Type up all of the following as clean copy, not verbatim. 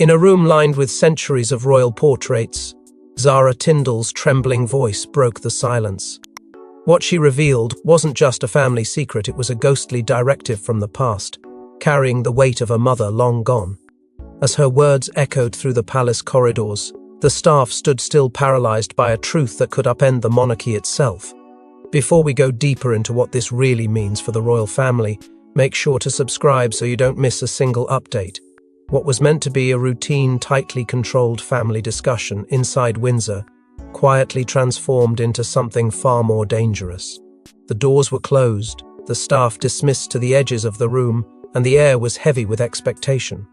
In a room lined with centuries of royal portraits, Zara Tindall's trembling voice broke the silence. What she revealed wasn't just a family secret, it was a ghostly directive from the past, carrying the weight of a mother long gone. As her words echoed through the palace corridors, the staff stood still, paralyzed by a truth that could upend the monarchy itself. Before we go deeper into what this really means for the royal family, make sure to subscribe so you don't miss a single update. What was meant to be a routine, tightly controlled family discussion inside Windsor quietly transformed into something far more dangerous. The doors were closed, the staff dismissed to the edges of the room, and the air was heavy with expectation.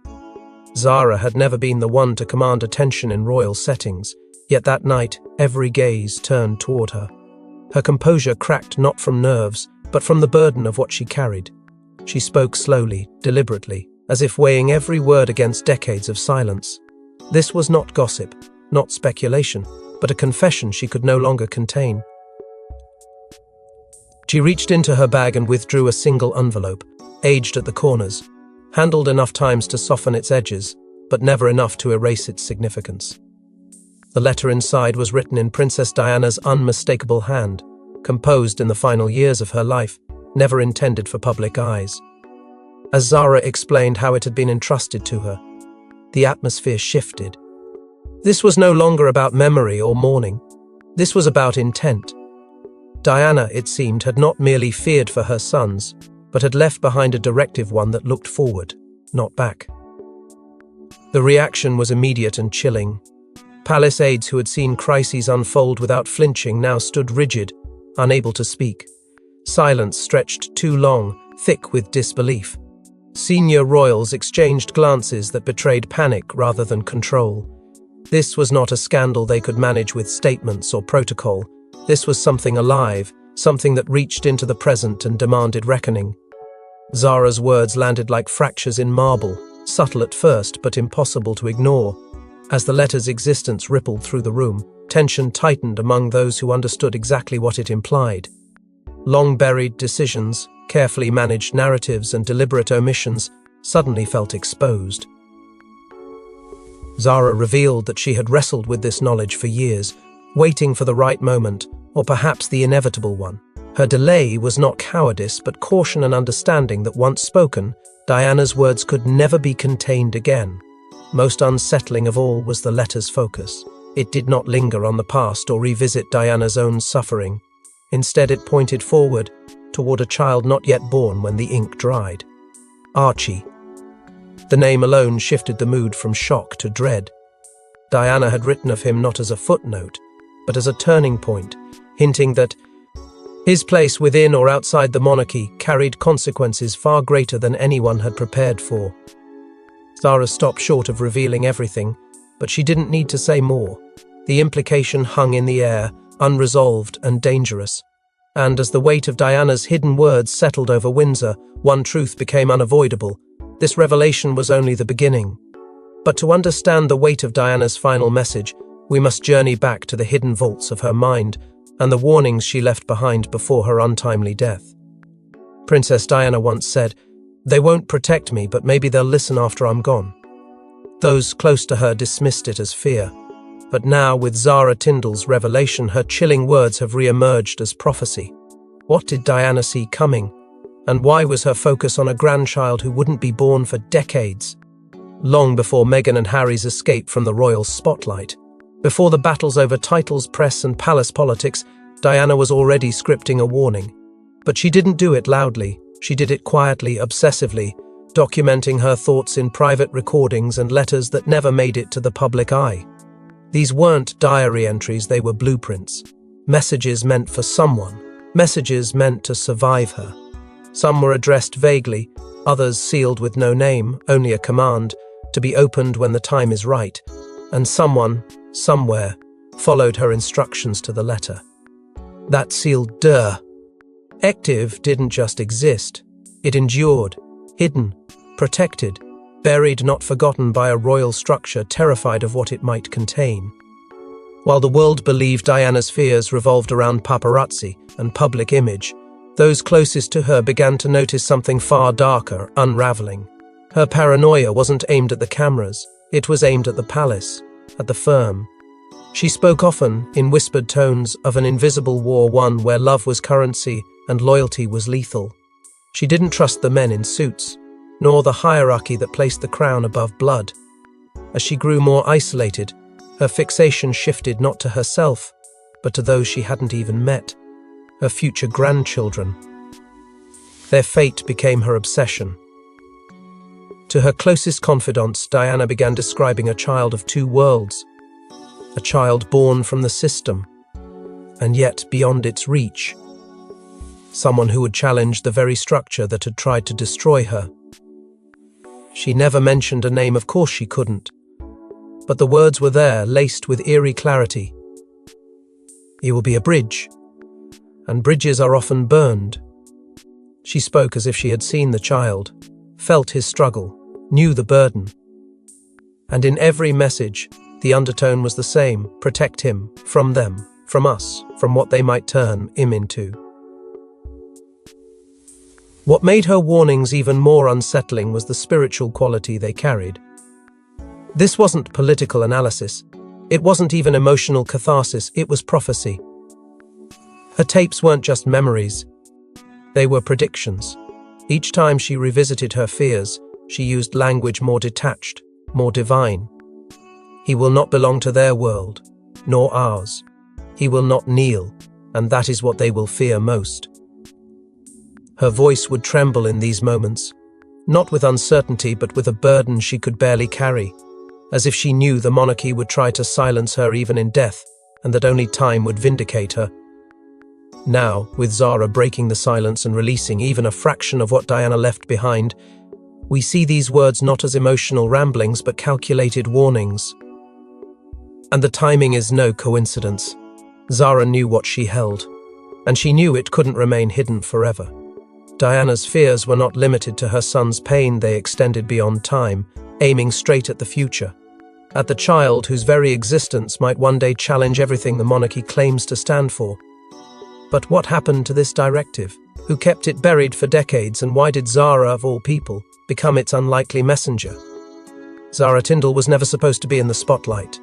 Zara had never been the one to command attention in royal settings, yet that night every gaze turned toward her. Her composure cracked not from nerves, but from the burden of what she carried. She spoke slowly, deliberately, as if weighing every word against decades of silence. This was not gossip, not speculation, but a confession she could no longer contain. She reached into her bag and withdrew a single envelope, aged at the corners, handled enough times to soften its edges, but never enough to erase its significance. The letter inside was written in Princess Diana's unmistakable hand, composed in the final years of her life, never intended for public eyes. As Zara explained how it had been entrusted to her, the atmosphere shifted. This was no longer about memory or mourning. This was about intent. Diana, it seemed, had not merely feared for her sons, but had left behind a directive, one that looked forward, not back. The reaction was immediate and chilling. Palace aides who had seen crises unfold without flinching now stood rigid, unable to speak. Silence stretched too long, thick with disbelief. Senior royals exchanged glances that betrayed panic rather than control. This was not a scandal they could manage with statements or protocol. This was something alive, something that reached into the present and demanded reckoning. Zara's words landed like fractures in marble, subtle at first but impossible to ignore. As the letter's existence rippled through the room, tension tightened among those who understood exactly what it implied. Long-buried decisions, carefully managed narratives, and deliberate omissions suddenly felt exposed. Zara revealed that she had wrestled with this knowledge for years, waiting for the right moment, or perhaps the inevitable one. Her delay was not cowardice, but caution and understanding that once spoken, Diana's words could never be contained again. Most unsettling of all was the letter's focus. It did not linger on the past or revisit Diana's own suffering. Instead, it pointed forward, toward a child not yet born when the ink dried. Archie. The name alone shifted the mood from shock to dread. Diana had written of him not as a footnote, but as a turning point, hinting that his place within or outside the monarchy carried consequences far greater than anyone had prepared for. Zara stopped short of revealing everything, but she didn't need to say more. The implication hung in the air, unresolved and dangerous. And as the weight of Diana's hidden words settled over Windsor, one truth became unavoidable. This revelation was only the beginning. But to understand the weight of Diana's final message, we must journey back to the hidden vaults of her mind and the warnings she left behind before her untimely death. Princess Diana once said, "They won't protect me, but maybe they'll listen after I'm gone." Those close to her dismissed it as fear. But now, with Zara Tindall's revelation, her chilling words have re-emerged as prophecy. What did Diana see coming? And why was her focus on a grandchild who wouldn't be born for decades? Long before Meghan and Harry's escape from the royal spotlight, before the battles over titles, press and palace politics, Diana was already scripting a warning. But she didn't do it loudly. She did it quietly, obsessively, documenting her thoughts in private recordings and letters that never made it to the public eye. These weren't diary entries, they were blueprints. Messages meant for someone. Messages meant to survive her. Some were addressed vaguely, others sealed with no name, only a command, to be opened when the time is right. And someone, somewhere, followed her instructions to the letter. That sealed directive didn't just exist. It endured, hidden, protected, buried, not forgotten by a royal structure terrified of what it might contain. While the world believed Diana's fears revolved around paparazzi and public image, those closest to her began to notice something far darker unraveling. Her paranoia wasn't aimed at the cameras. It was aimed at the palace, at the firm. She spoke often, in whispered tones, of an invisible war, one where love was currency and loyalty was lethal. She didn't trust the men in suits, nor the hierarchy that placed the crown above blood. As she grew more isolated, her fixation shifted not to herself, but to those she hadn't even met, her future grandchildren. Their fate became her obsession. To her closest confidants, Diana began describing a child of two worlds, a child born from the system, and yet beyond its reach. Someone who would challenge the very structure that had tried to destroy her. She never mentioned a name, of course she couldn't, but the words were there, laced with eerie clarity. He will be a bridge, and bridges are often burned. She spoke as if she had seen the child, felt his struggle, knew the burden. And in every message, the undertone was the same: protect him, from them, from us, from what they might turn him into. What made her warnings even more unsettling was the spiritual quality they carried. This wasn't political analysis. It wasn't even emotional catharsis, it was prophecy. Her tapes weren't just memories. They were predictions. Each time she revisited her fears, she used language more detached, more divine. He will not belong to their world, nor ours. He will not kneel, and that is what they will fear most. Her voice would tremble in these moments, not with uncertainty but with a burden she could barely carry, as if she knew the monarchy would try to silence her even in death, and that only time would vindicate her. Now, with Zara breaking the silence and releasing even a fraction of what Diana left behind, we see these words not as emotional ramblings but calculated warnings. And the timing is no coincidence. Zara knew what she held, and she knew it couldn't remain hidden forever. Diana's fears were not limited to her son's pain, they extended beyond time, aiming straight at the future, at the child whose very existence might one day challenge everything the monarchy claims to stand for. But what happened to this directive? Who kept it buried for decades, and why did Zara, of all people, become its unlikely messenger? Zara Tindall was never supposed to be in the spotlight.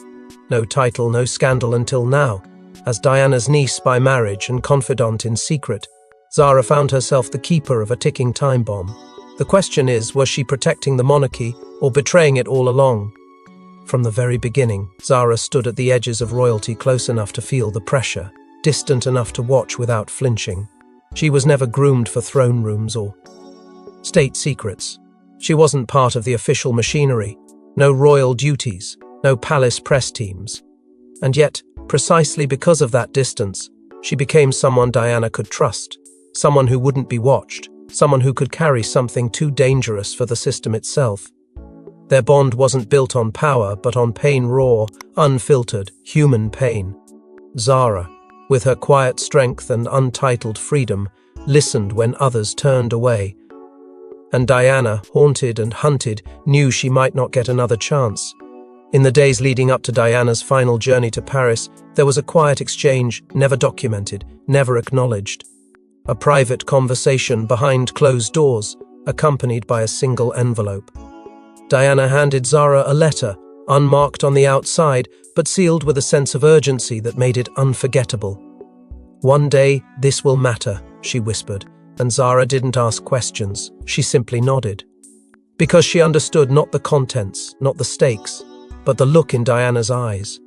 No title, no scandal until now. As Diana's niece by marriage and confidant in secret, Zara found herself the keeper of a ticking time bomb. The question is, was she protecting the monarchy or betraying it all along? From the very beginning, Zara stood at the edges of royalty, close enough to feel the pressure, distant enough to watch without flinching. She was never groomed for throne rooms or state secrets. She wasn't part of the official machinery, no royal duties, no palace press teams. And yet, precisely because of that distance, she became someone Diana could trust, someone who wouldn't be watched, someone who could carry something too dangerous for the system itself. Their bond wasn't built on power, but on pain, raw, unfiltered, human pain. Zara, with her quiet strength and untitled freedom, listened when others turned away. And Diana, haunted and hunted, knew she might not get another chance. In the days leading up to Diana's final journey to Paris, there was a quiet exchange, never documented, never acknowledged. A private conversation behind closed doors, accompanied by a single envelope. Diana handed Zara a letter, unmarked on the outside, but sealed with a sense of urgency that made it unforgettable. "One day, this will matter," she whispered, and Zara didn't ask questions, she simply nodded. Because she understood not the contents, not the stakes, but the look in Diana's eyes.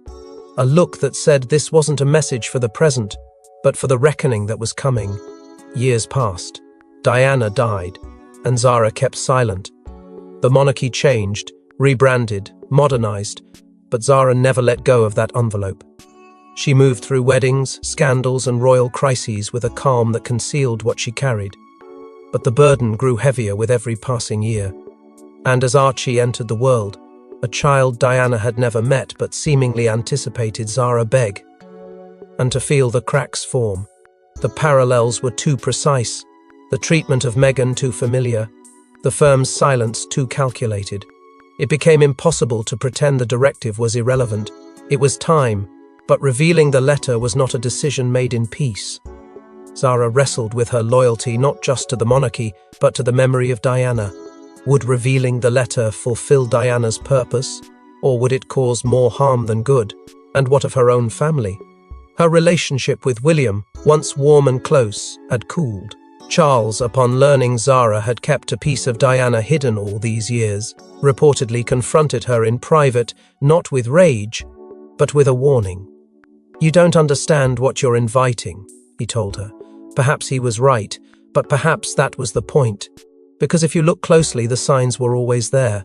A look that said this wasn't a message for the present, but for the reckoning that was coming. Years passed. Diana died, and Zara kept silent. The monarchy changed, rebranded, modernized, but Zara never let go of that envelope. She moved through weddings, scandals, and royal crises with a calm that concealed what she carried. But the burden grew heavier with every passing year. And as Archie entered the world, a child Diana had never met but seemingly anticipated Zara beg. And to feel the cracks form. The parallels were too precise, the treatment of Meghan too familiar, the firm's silence too calculated. It became impossible to pretend the directive was irrelevant. It was time, but revealing the letter was not a decision made in peace. Zara wrestled with her loyalty not just to the monarchy, but to the memory of Diana. Would revealing the letter fulfill Diana's purpose? Or would it cause more harm than good? And what of her own family? Her relationship with William, once warm and close, had cooled. Charles, upon learning Zara had kept a piece of Diana hidden all these years, reportedly confronted her in private, not with rage, but with a warning. "You don't understand what you're inviting," he told her. Perhaps he was right, but perhaps that was the point. Because if you look closely, the signs were always there.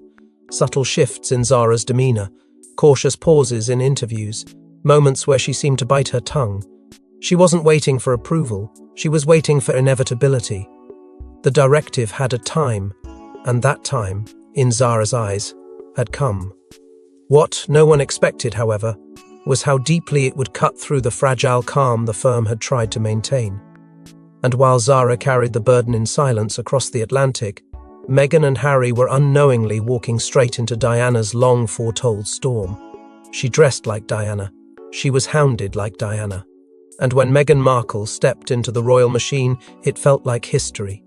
Subtle shifts in Zara's demeanor, cautious pauses in interviews, moments where she seemed to bite her tongue. She wasn't waiting for approval, she was waiting for inevitability. The directive had a time, and that time, in Zara's eyes, had come. What no one expected, however, was how deeply it would cut through the fragile calm the firm had tried to maintain. And while Zara carried the burden in silence across the Atlantic, Meghan and Harry were unknowingly walking straight into Diana's long-foretold storm. She dressed like Diana. She was hounded like Diana. And when Meghan Markle stepped into the royal machine, it felt like history.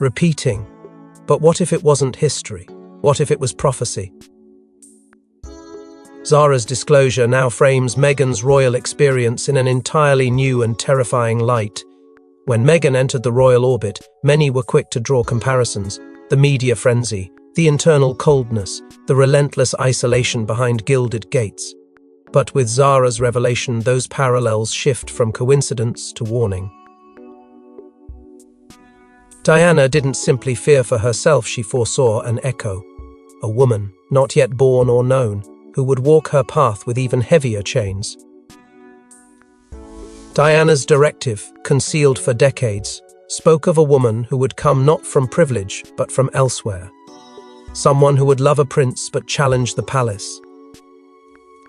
Repeating. But what if it wasn't history? What if it was prophecy? Zara's disclosure now frames Meghan's royal experience in an entirely new and terrifying light. When Meghan entered the royal orbit, many were quick to draw comparisons. The media frenzy, the internal coldness, the relentless isolation behind gilded gates. But with Zara's revelation, those parallels shift from coincidence to warning. Diana didn't simply fear for herself, she foresaw an echo. A woman, not yet born or known, who would walk her path with even heavier chains. Diana's directive, concealed for decades, spoke of a woman who would come not from privilege but from elsewhere. Someone who would love a prince but challenge the palace.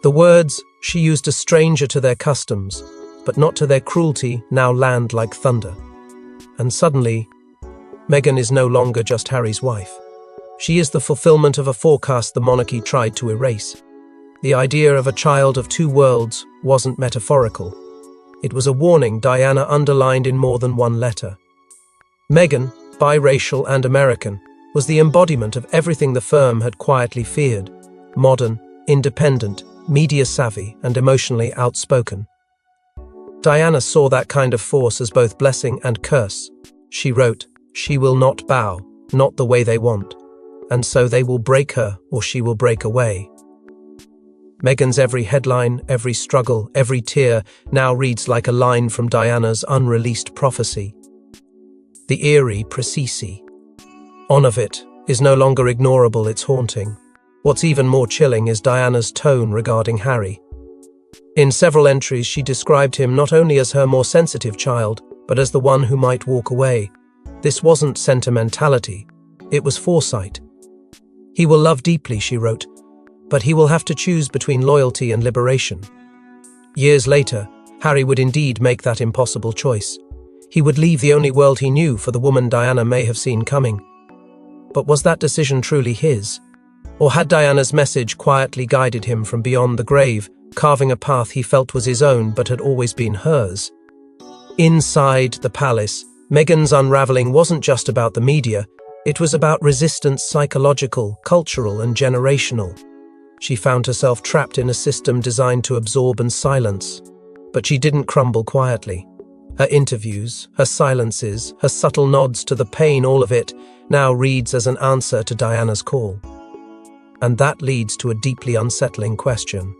The words, "She used a stranger to their customs, but not to their cruelty," now land like thunder. And suddenly, Meghan is no longer just Harry's wife. She is the fulfillment of a forecast the monarchy tried to erase. The idea of a child of two worlds wasn't metaphorical. It was a warning Diana underlined in more than one letter. Meghan, biracial and American, was the embodiment of everything the firm had quietly feared: modern, independent, media-savvy, and emotionally outspoken. Diana saw that kind of force as both blessing and curse. She wrote, "She will not bow, not the way they want, and so they will break her or she will break away." Meghan's every headline, every struggle, every tear now reads like a line from Diana's unreleased prophecy. The eerie précis of it is no longer ignorable, it's haunting. What's even more chilling is Diana's tone regarding Harry. In several entries, she described him not only as her more sensitive child, but as the one who might walk away. This wasn't sentimentality, it was foresight. "He will love deeply," she wrote, "but he will have to choose between loyalty and liberation." Years later, Harry would indeed make that impossible choice. He would leave the only world he knew for the woman Diana may have seen coming. But was that decision truly his? Or had Diana's message quietly guided him from beyond the grave, carving a path he felt was his own but had always been hers? Inside the palace, Meghan's unraveling wasn't just about the media, it was about resistance, psychological, cultural, and generational. She found herself trapped in a system designed to absorb and silence. But she didn't crumble quietly. Her interviews, her silences, her subtle nods to the pain, all of it now reads as an answer to Diana's call. And that leads to a deeply unsettling question.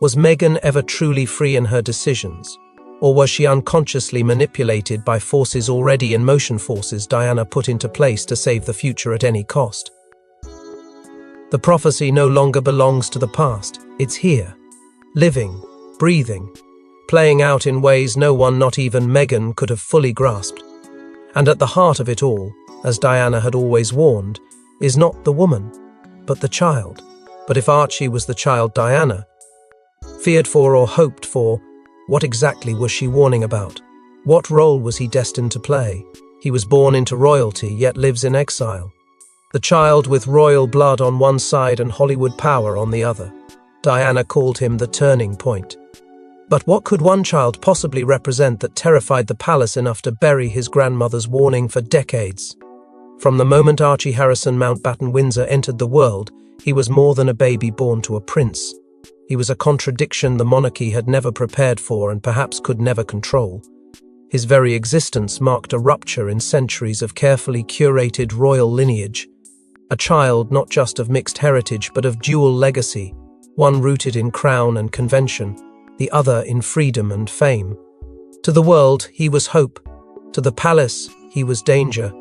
Was Meghan ever truly free in her decisions? Or was she unconsciously manipulated by forces already in motion, forces Diana put into place to save the future at any cost? The prophecy no longer belongs to the past. It's here, living, breathing, playing out in ways no one, not even Meghan, could have fully grasped. And at the heart of it all, as Diana had always warned, is not the woman, but the child. But if Archie was the child Diana feared for or hoped for, what exactly was she warning about? What role was he destined to play? He was born into royalty, yet lives in exile. The child with royal blood on one side and Hollywood power on the other. Diana called him the turning point. But what could one child possibly represent that terrified the palace enough to bury his grandmother's warning for decades? From the moment Archie Harrison Mountbatten Windsor entered the world, he was more than a baby born to a prince. He was a contradiction the monarchy had never prepared for and perhaps could never control. His very existence marked a rupture in centuries of carefully curated royal lineage, a child not just of mixed heritage but of dual legacy, one rooted in crown and convention, the other in freedom and fame. To the world, he was hope. To the palace, he was danger.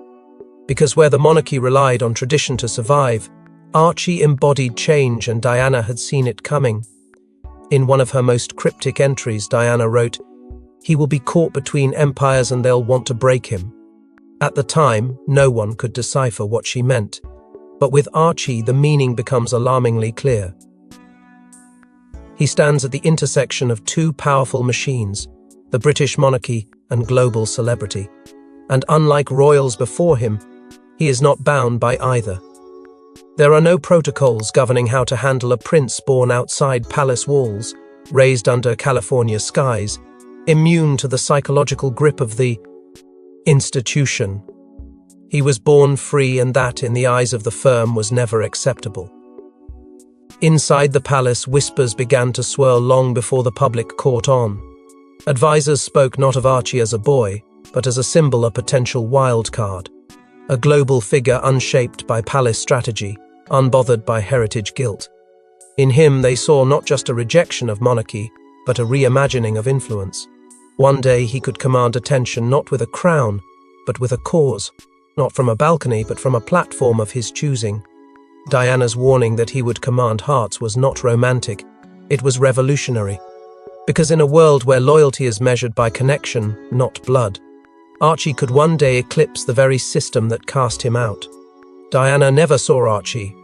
Because where the monarchy relied on tradition to survive, Archie embodied change, and Diana had seen it coming. In one of her most cryptic entries, Diana wrote, "He will be caught between empires and they'll want to break him." At the time, no one could decipher what she meant. But with Archie, the meaning becomes alarmingly clear. He stands at the intersection of two powerful machines, the British monarchy and global celebrity. And unlike royals before him, he is not bound by either. There are no protocols governing how to handle a prince born outside palace walls, raised under California skies, immune to the psychological grip of the institution. He was born free, and that, in the eyes of the firm, was never acceptable. Inside the palace, whispers began to swirl long before the public caught on. Advisors spoke not of Archie as a boy, but as a symbol, a potential wild card, a global figure unshaped by palace strategy, unbothered by heritage guilt. In him they saw not just a rejection of monarchy, but a reimagining of influence. One day he could command attention not with a crown, but with a cause, not from a balcony, but from a platform of his choosing. Diana's warning that he would command hearts was not romantic, it was revolutionary. Because in a world where loyalty is measured by connection, not blood, Archie could one day eclipse the very system that cast him out. Diana never saw Archie,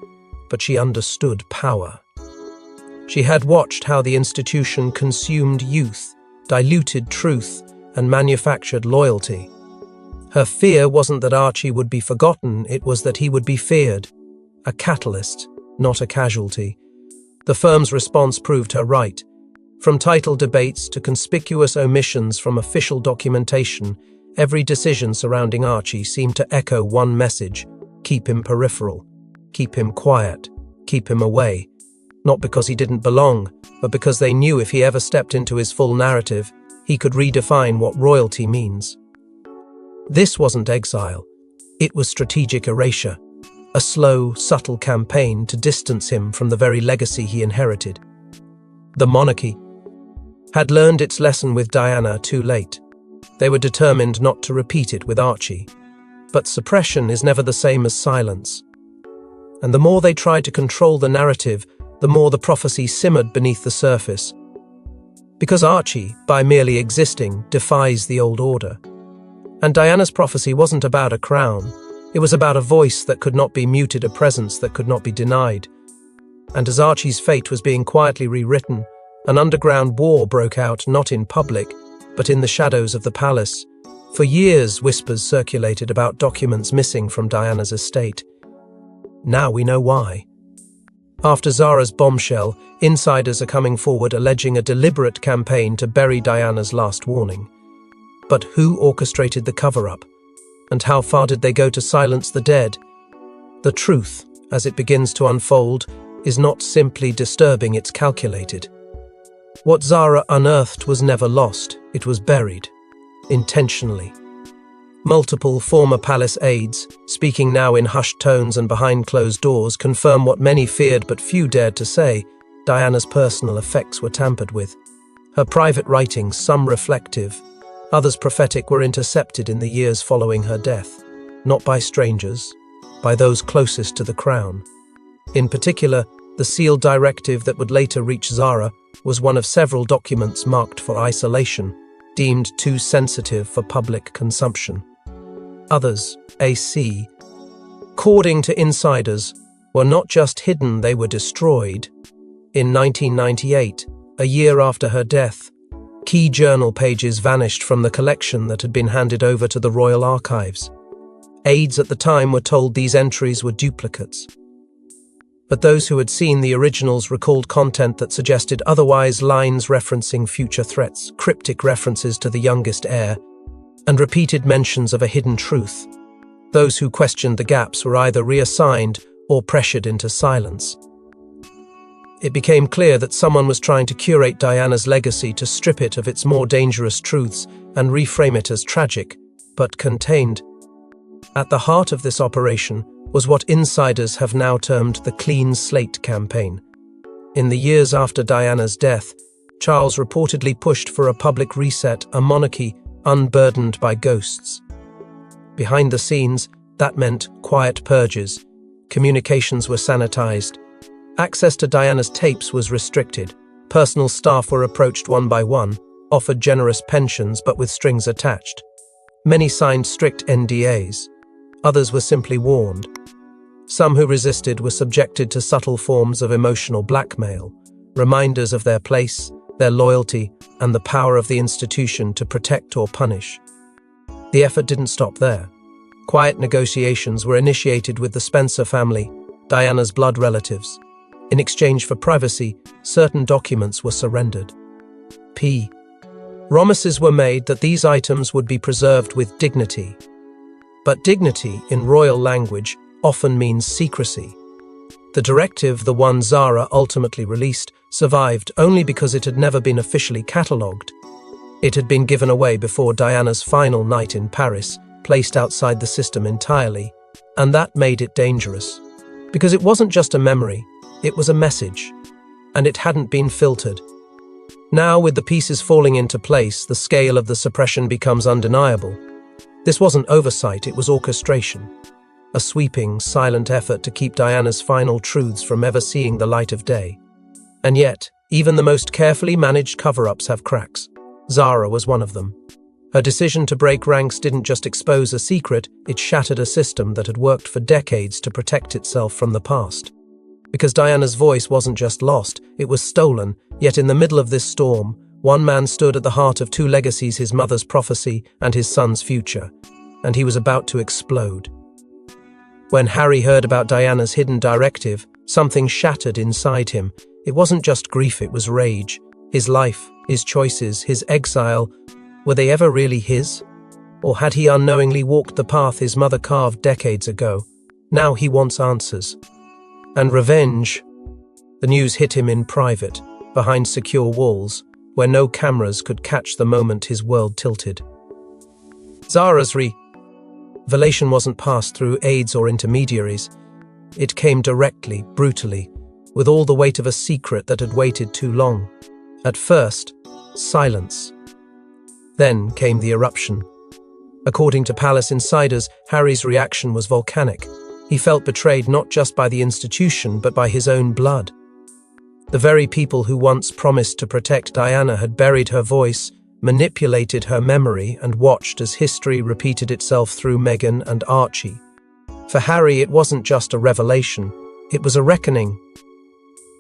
but she understood power. She had watched how the institution consumed youth, diluted truth, and manufactured loyalty. Her fear wasn't that Archie would be forgotten, it was that he would be feared. A catalyst, not a casualty. The firm's response proved her right. From title debates to conspicuous omissions from official documentation, every decision surrounding Archie seemed to echo one message: keep him peripheral, keep him quiet, keep him away. Not because he didn't belong, but because they knew if he ever stepped into his full narrative, he could redefine what royalty means. This wasn't exile, it was strategic erasure, a slow, subtle campaign to distance him from the very legacy he inherited. The monarchy had learned its lesson with Diana too late. They were determined not to repeat it with Archie. But suppression is never the same as silence. And the more they tried to control the narrative, the more the prophecy simmered beneath the surface. Because Archie, by merely existing, defies the old order. And Diana's prophecy wasn't about a crown. It was about a voice that could not be muted, a presence that could not be denied. And as Archie's fate was being quietly rewritten, an underground war broke out, not in public, but in the shadows of the palace. For years, whispers circulated about documents missing from Diana's estate. Now we know why. After Zara's bombshell, insiders are coming forward alleging a deliberate campaign to bury Diana's last warning. But who orchestrated the cover-up? And how far did they go to silence the dead? The truth, as it begins to unfold, is not simply disturbing, it's calculated. What Zara unearthed was never lost, it was buried. Intentionally. Multiple former palace aides, speaking now in hushed tones and behind closed doors, confirm what many feared but few dared to say: Diana's personal effects were tampered with. Her private writings, some reflective, others prophetic, were intercepted in the years following her death, not by strangers, by those closest to the crown. In particular, the sealed directive that would later reach Zara was one of several documents marked for isolation, deemed too sensitive for public consumption. Others, AC, according to insiders, were not just hidden, they were destroyed. In 1998, a year after her death, key journal pages vanished from the collection that had been handed over to the Royal Archives. Aides at the time were told these entries were duplicates. But those who had seen the originals recalled content that suggested otherwise: lines referencing future threats, cryptic references to the youngest heir, and repeated mentions of a hidden truth. Those who questioned the gaps were either reassigned or pressured into silence. It became clear that someone was trying to curate Diana's legacy to strip it of its more dangerous truths and reframe it as tragic, but contained. At the heart of this operation was what insiders have now termed the Clean Slate campaign. In the years after Diana's death, Charles reportedly pushed for a public reset, a monarchy unburdened by ghosts. Behind the scenes, that meant quiet purges. Communications were sanitized. Access to Diana's tapes was restricted. Personal staff were approached one by one, offered generous pensions but with strings attached. Many signed strict NDAs. Others were simply warned. Some who resisted were subjected to subtle forms of emotional blackmail, reminders of their place, their loyalty, and the power of the institution to protect or punish. The effort didn't stop there. Quiet negotiations were initiated with the Spencer family, Diana's blood relatives. In exchange for privacy, certain documents were surrendered. Promises were made that these items would be preserved with dignity. But dignity, in royal language, often means secrecy. The directive, the one Zara ultimately released, survived only because it had never been officially catalogued. It had been given away before Diana's final night in Paris, placed outside the system entirely, and that made it dangerous. Because it wasn't just a memory, it was a message, and it hadn't been filtered. Now, with the pieces falling into place, the scale of the suppression becomes undeniable. This wasn't oversight, it was orchestration. A sweeping, silent effort to keep Diana's final truths from ever seeing the light of day. And yet, even the most carefully managed cover-ups have cracks. Zara was one of them. Her decision to break ranks didn't just expose a secret, it shattered a system that had worked for decades to protect itself from the past. Because Diana's voice wasn't just lost, it was stolen, yet in the middle of this storm, one man stood at the heart of two legacies: his mother's prophecy and his son's future, and he was about to explode. When Harry heard about Diana's hidden directive, something shattered inside him. It wasn't just grief, it was rage. His life, his choices, his exile, were they ever really his? Or had he unknowingly walked the path his mother carved decades ago? Now he wants answers. And revenge. The news hit him in private, behind secure walls, where no cameras could catch the moment his world tilted. Zara's revelation wasn't passed through aides or intermediaries. It came directly, brutally, with all the weight of a secret that had waited too long. At first, silence. Then came the eruption. According to palace insiders, Harry's reaction was volcanic. He felt betrayed not just by the institution, but by his own blood. The very people who once promised to protect Diana had buried her voice, manipulated her memory, and watched as history repeated itself through Meghan and Archie. For Harry, it wasn't just a revelation, it was a reckoning.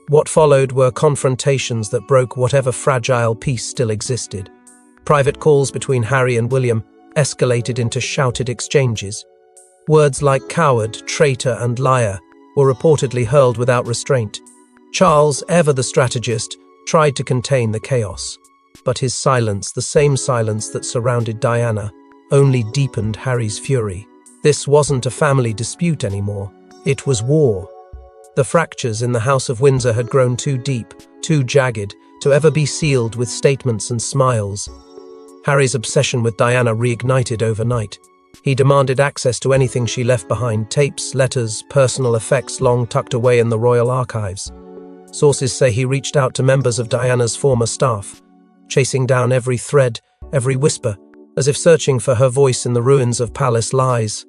What followed were confrontations that broke whatever fragile peace still existed. Private calls between Harry and William escalated into shouted exchanges. Words like coward, traitor, and liar were reportedly hurled without restraint. Charles, ever the strategist, tried to contain the chaos. But his silence, the same silence that surrounded Diana, only deepened Harry's fury. This wasn't a family dispute anymore. It was war. The fractures in the House of Windsor had grown too deep, too jagged, to ever be sealed with statements and smiles. Harry's obsession with Diana reignited overnight. He demanded access to anything she left behind: tapes, letters, personal effects long tucked away in the royal archives. Sources say he reached out to members of Diana's former staff, chasing down every thread, every whisper, as if searching for her voice in the ruins of palace lies.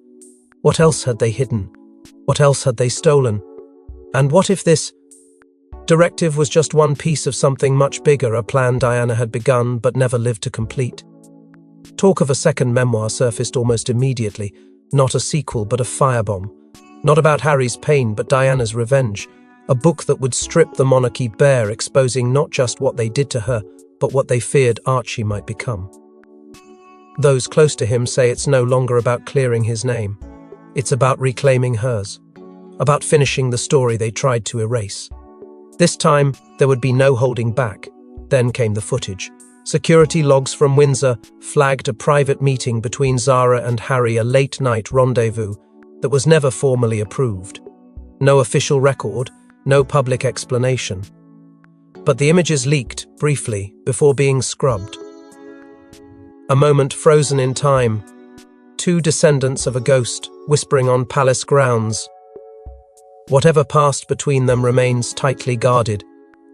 What else had they hidden? What else had they stolen? And what if this directive was just one piece of something much bigger, a plan Diana had begun but never lived to complete? Talk of a second memoir surfaced almost immediately, not a sequel but a firebomb. Not about Harry's pain but Diana's revenge, a book that would strip the monarchy bare, exposing not just what they did to her, but what they feared Archie might become. Those close to him say it's no longer about clearing his name. It's about reclaiming hers, about finishing the story they tried to erase. This time, there would be no holding back. Then came the footage. Security logs from Windsor flagged a private meeting between Zara and Harry, a late-night rendezvous that was never formally approved. No official record, no public explanation, But the images leaked, briefly, before being scrubbed. A moment frozen in time. Two descendants of a ghost, whispering on palace grounds. Whatever passed between them remains tightly guarded,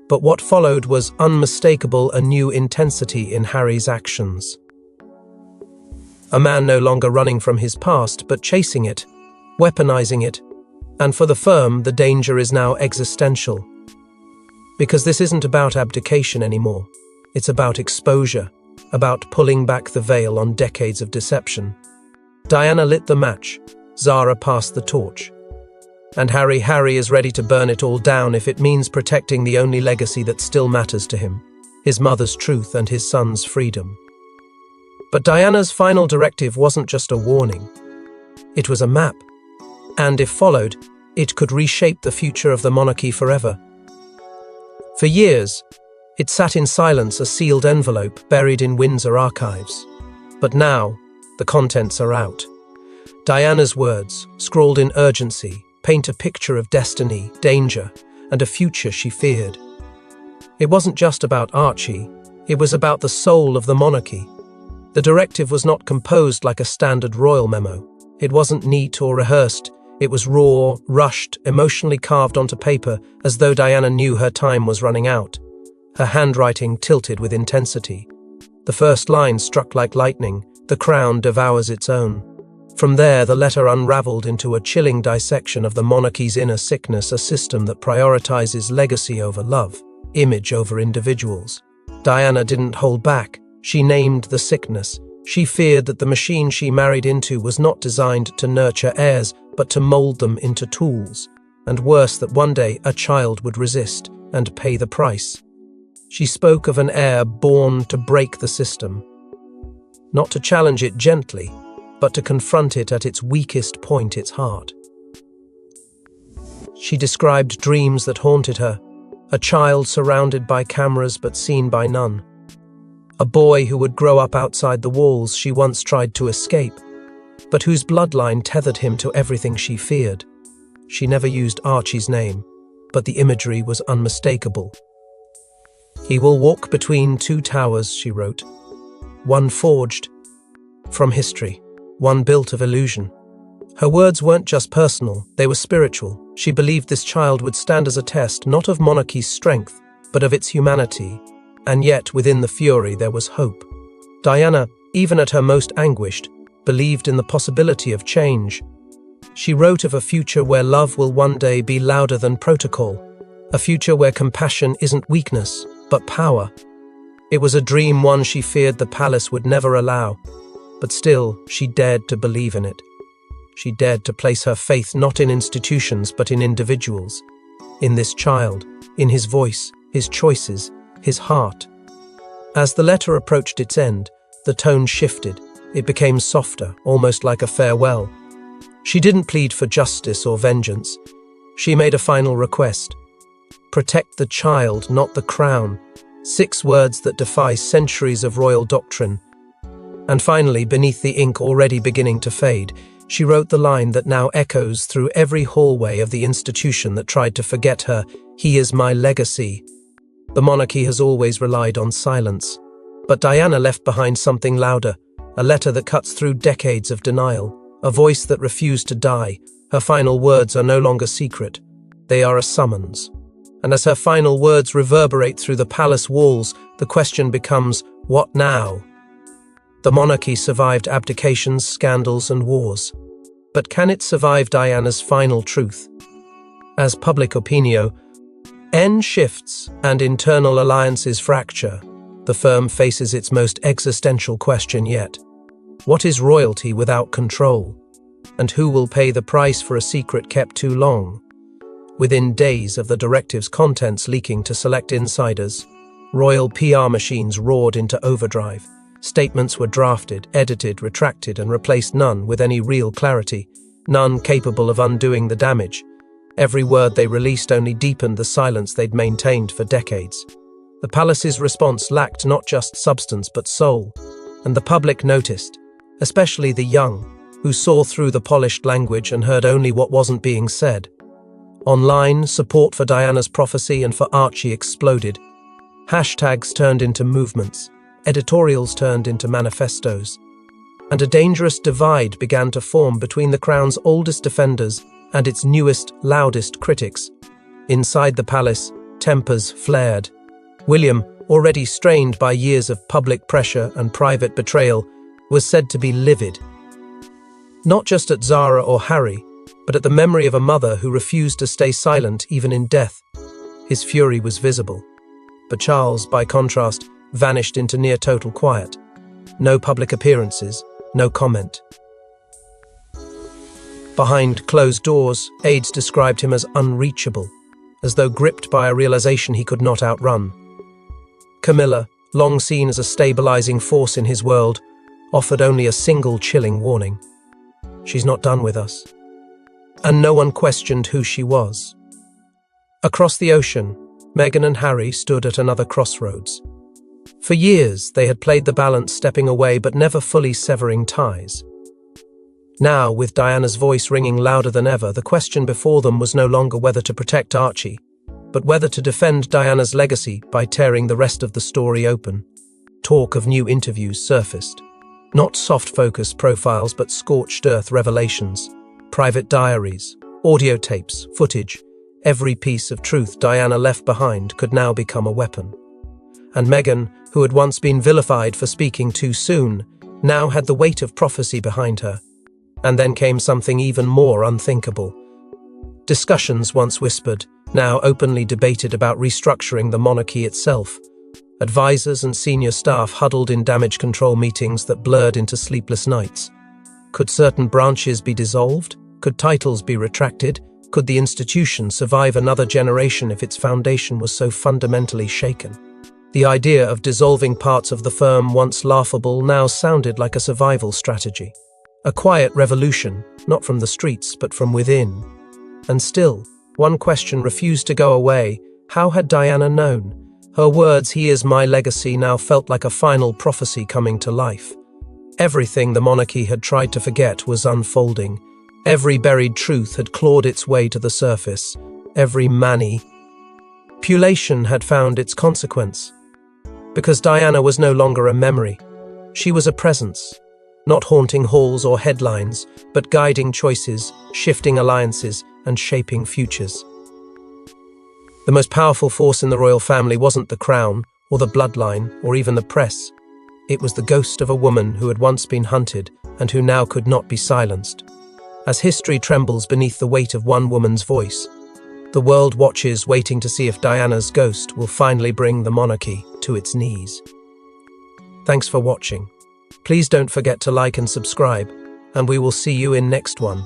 but what followed was unmistakable, a new intensity in Harry's actions. A man no longer running from his past, but chasing it, weaponizing it, and for the firm, the danger is now existential. Because this isn't about abdication anymore. It's about exposure, about pulling back the veil on decades of deception. Diana lit the match, Zara passed the torch. And Harry is ready to burn it all down if it means protecting the only legacy that still matters to him, his mother's truth and his son's freedom. But Diana's final directive wasn't just a warning. It was a map. And if followed, it could reshape the future of the monarchy forever. For years, it sat in silence, a sealed envelope buried in Windsor archives. But now, the contents are out. Diana's words, scrawled in urgency, paint a picture of destiny, danger, and a future she feared. It wasn't just about Archie, it was about the soul of the monarchy. The directive was not composed like a standard royal memo. It wasn't neat or rehearsed. It was raw, rushed, emotionally carved onto paper, as though Diana knew her time was running out. Her handwriting tilted with intensity. The first line struck like lightning, "The crown devours its own." From there, the letter unraveled into a chilling dissection of the monarchy's inner sickness, a system that prioritizes legacy over love, image over individuals. Diana didn't hold back. She named the sickness. She feared that the machine she married into was not designed to nurture heirs, but to mold them into tools. And worse, that one day a child would resist and pay the price. She spoke of an heir born to break the system. Not to challenge it gently, but to confront it at its weakest point, its heart. She described dreams that haunted her, a child surrounded by cameras but seen by none. A boy who would grow up outside the walls she once tried to escape, but whose bloodline tethered him to everything she feared. She never used Archie's name, but the imagery was unmistakable. "He will walk between two towers," she wrote. "One forged from history, one built of illusion." Her words weren't just personal, they were spiritual. She believed this child would stand as a test, not of monarchy's strength, but of its humanity. And yet, within the fury, there was hope. Diana, even at her most anguished, believed in the possibility of change. She wrote of a future where love will one day be louder than protocol, a future where compassion isn't weakness, but power. It was a dream, one she feared the palace would never allow, but still, she dared to believe in it. She dared to place her faith not in institutions, but in individuals, in this child, in his voice, his choices, his heart. As the letter approached its end, the tone shifted. It became softer, almost like a farewell. She didn't plead for justice or vengeance. She made a final request. Protect the child, not the crown. 6 words that defy centuries of royal doctrine. And finally, beneath the ink already beginning to fade, she wrote the line that now echoes through every hallway of the institution that tried to forget her: "He is my legacy." The monarchy has always relied on silence. But Diana left behind something louder, a letter that cuts through decades of denial, a voice that refused to die. Her final words are no longer secret. They are a summons. And as her final words reverberate through the palace walls, the question becomes, what now? The monarchy survived abdications, scandals, and wars. But can it survive Diana's final truth? As public opinio shifts and internal alliances fracture, the firm faces its most existential question yet. What is royalty without control? And who will pay the price for a secret kept too long? Within days of the directive's contents leaking to select insiders, royal PR machines roared into overdrive. Statements were drafted, edited, retracted, and replaced, none with any real clarity, none capable of undoing the damage. Every word they released only deepened the silence they'd maintained for decades. The palace's response lacked not just substance but soul, and the public noticed, especially the young, who saw through the polished language and heard only what wasn't being said. Online, support for Diana's prophecy and for Archie exploded. Hashtags turned into movements, editorials turned into manifestos, and a dangerous divide began to form between the crown's oldest defenders and its newest, loudest critics. Inside the palace, tempers flared. William, already strained by years of public pressure and private betrayal, was said to be livid. Not just at Zara or Harry, but at the memory of a mother who refused to stay silent even in death. His fury was visible. But Charles, by contrast, vanished into near-total quiet. No public appearances, no comment. Behind closed doors, aides described him as unreachable, as though gripped by a realization he could not outrun. Camilla, long seen as a stabilizing force in his world, offered only a single chilling warning. She's not done with us. And no one questioned who she was. Across the ocean, Meghan and Harry stood at another crossroads. For years, they had played the balance, stepping away but never fully severing ties. Now, with Diana's voice ringing louder than ever, the question before them was no longer whether to protect Archie, but whether to defend Diana's legacy by tearing the rest of the story open. Talk of new interviews surfaced. Not soft-focus profiles, but scorched-earth revelations. Private diaries, audio tapes, footage. Every piece of truth Diana left behind could now become a weapon. And Meghan, who had once been vilified for speaking too soon, now had the weight of prophecy behind her. And then came something even more unthinkable. Discussions once whispered, now openly debated about restructuring the monarchy itself. Advisors and senior staff huddled in damage control meetings that blurred into sleepless nights. Could certain branches be dissolved? Could titles be retracted? Could the institution survive another generation if its foundation was so fundamentally shaken? The idea of dissolving parts of the firm, once laughable, now sounded like a survival strategy. A quiet revolution, not from the streets, but from within. And still, one question refused to go away. How had Diana known? Her words, "He is my legacy," now felt like a final prophecy coming to life. Everything the monarchy had tried to forget was unfolding. Every buried truth had clawed its way to the surface. Every manipulation had found its consequence. Because Diana was no longer a memory. She was a presence. Not haunting halls or headlines, but guiding choices, shifting alliances, and shaping futures. The most powerful force in the royal family wasn't the crown, or the bloodline, or even the press. It was the ghost of a woman who had once been hunted, and who now could not be silenced. As history trembles beneath the weight of one woman's voice, the world watches, waiting to see if Diana's ghost will finally bring the monarchy to its knees. Thanks for watching. Please don't forget to like and subscribe, and we will see you in next one.